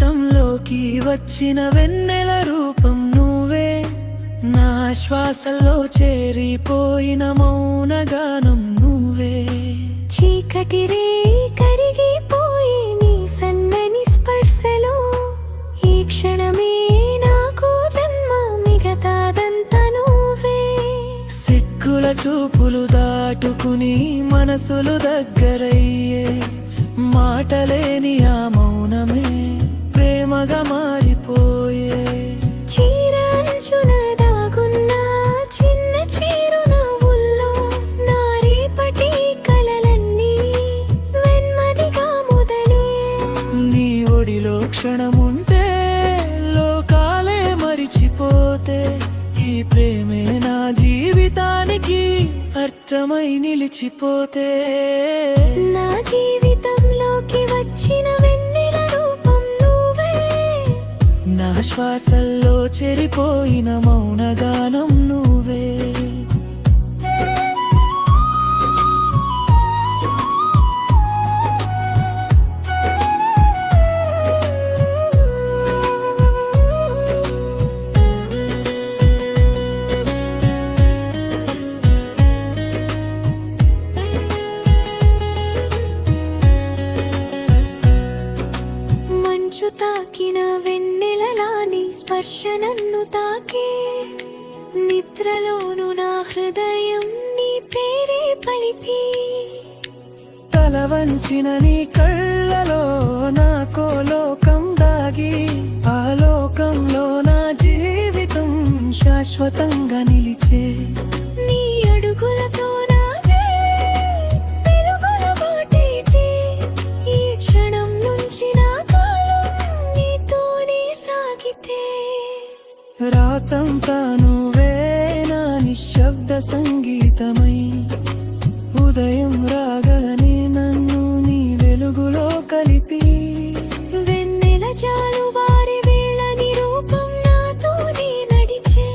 జీవితంలోకి వచ్చిన వెన్నెల రూపం నువ్వే, నా శ్వాసలో చేరిపోయిన మౌనగానం నువ్వే. చీకటి రే కరిగిపోయి నీ సన్నని స్పర్శలో ఈ క్షణమే నాకు జన్మ, మిగతాదంతా నువ్వే. సిక్కుల చూపులు దాటుకుని మనసులు దగ్గరయ్యే, మాటలేని ఆ మౌనమే ప్రేమగా మారిపోయే. చీరంచున దాగున్న చిన్న చిరునవ్వుల్లో నా రేపటి కలలన్నీ వెన్మదిగా మొదలే. నీ ఒడిలో క్షణముంటే లోకాలే మరిచిపోతే, ఈ ప్రేమే నా జీవితానికి అర్థమై నిలిచిపోతే. నా జీవితంలోకి వచ్చిన వెన్నెల రూపం నువ్వే, నా శ్వాసల్లో చెరిపోయిన మౌనగానం నువ్వే. మంచు తాకిన వెన్నెలలాని స్పర్శ నన్ను తాకే, నిద్రలోను నా హృదయం నీ పేరే పలిపి. తల వంచిన నీ కళ్ళలో నాకో లోకం దాగి, ఆ లోకంలో నా జీవితం శాశ్వతంగా నిలిచే. నీ అడుగులతో నా వెలుగుల బాటైతే, ఈ క్షణం నుంచి నా కాలం నీతోనే సాగితే. రాతంతా నువ్వే నా నిశ్శబ్ద సంగీతమై, ఉదయం రాగానే నన్ను నీ వెలుగులో కలిపి. వెన్నెల జాలు వారి వేళ నీ రూపం నాతోనే నడిచే,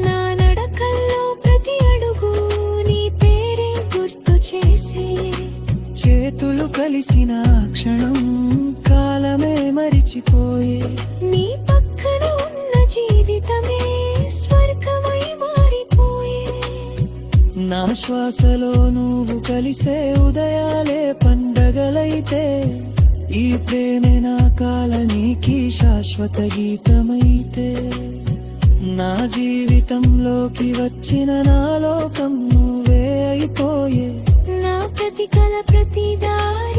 నా నడకల్లో ప్రతి అడుగు నీ పేరే గుర్తు చేసే. చేతులు కలిసిన క్షణం కాలమే మరిచిపోయే, నీ పక్కన ఉన్న జీవితమే స్వర్గమై మారిపోయే. నా శ్వాసలో నువ్వు కలిసే ఉదయాలే పండగలైతే, ఈ ప్రేమే నా కాలానికి శాశ్వత గీతమైతే. నా జీవితంలోకి వచ్చిన నా లోకం నువ్వే అయిపోయే. నా ప్రతి కల ప్రతి దారి